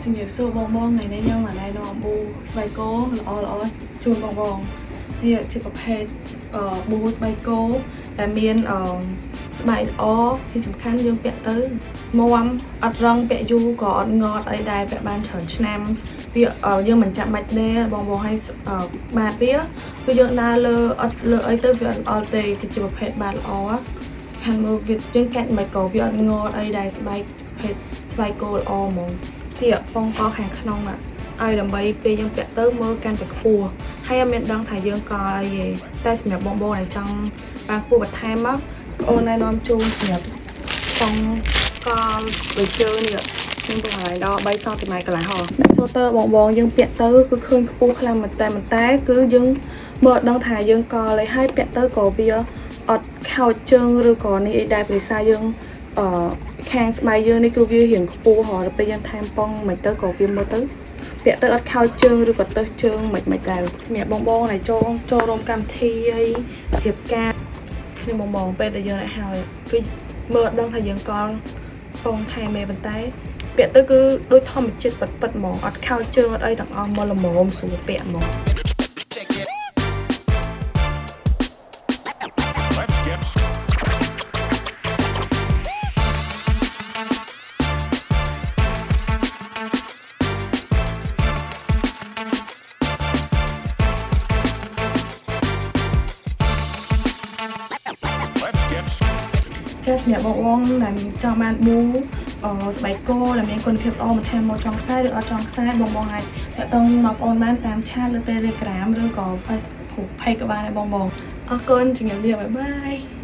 ជំរាបសួរបងថ្ងៃនេះខ្ញុំមកណែនាំអំប៊ូស្បែកគោល្អជូនបងនេះជាប្រភេទប៊ូស្បែកគោដែលមានស្បែកល្អទីសំខាន់យើងពាក់ទៅមាំអត់រឹងពាក់យូរក៏អត់ងត់អីដែរពាក់បានច្រើនឆ្នាំវាយើងមិនចាំបាច់ទេបងឲ្យបាតវាគឺយើងដើរលើអីទៅវាអត់អល់ទេគឺជាប្រភេទបាតល្អខាងមើលវាយើងកាច់មិនក៏វាអត់ងត់អីដែរស្បែកប្រភេទស្បែកគោល្អហ្មងនេះបងកខាងក្នុងឲ្យដើម្បីពេលយើងពាក់ទៅមើលកាន់តែខ្ពស់ហើយអត់មានដឹងថាយើងកអីទេតែសម្រាប់បងដែលចង់បានខ្ពស់បន្ថែមមកអូនណែនាំជូនសម្រាប់បងកដូចជើងនេះខ្ញុំប្រហែលដល់3សង់ទីម៉ែត្រកន្លះហ៎ចូលទៅបងយើងពាក់ទៅគឺឃើញខ្ពស់ខ្លាំងមែនតែគឺយើងមើលអត់ដឹងថាយើងកអីហើយពាក់ទៅក៏វាអត់ខោចជើងឬក៏នេះអីដែរព្រោះសារយើងខាងស្បែកយើងនេះគឺវារៀងខ្ពស់ហ៎ដល់ពេលយើងថែមប៉ងមិនទៅក៏វាមើលទៅពាក់ទៅអត់ខោចជើងឬក៏ទៅជើងមិនដែរសម្រាប់បងដែលចូលរួមកម្មវិធីហើយរៀបការនេះបងពេលដែលយើងឲ្យហើយគឺមើលអត់ដឹងថាយើងកល់ប៉ងថែមទេប៉ុន្តែពាក់ទៅគឺដូចធម្មជាតិពិតហ្មងអត់ខោចជើងអត់អីទាំងអស់មកល្មមស្រួលពាក់ហ្មងសម្រាប់បងដែលចង់បានប៊ូស្បែកគោដែលមានគុណភាពល្អបន្ថែមមកចង់ខ្សែឬអត់ចង់ខ្សែបងអាចតាក់ទងមកបងបានតាមឆាតលើ Telegram ឬក៏ Facebook Page ក៏បានដែរបងអរគុណជំរាបលាបាយបាយ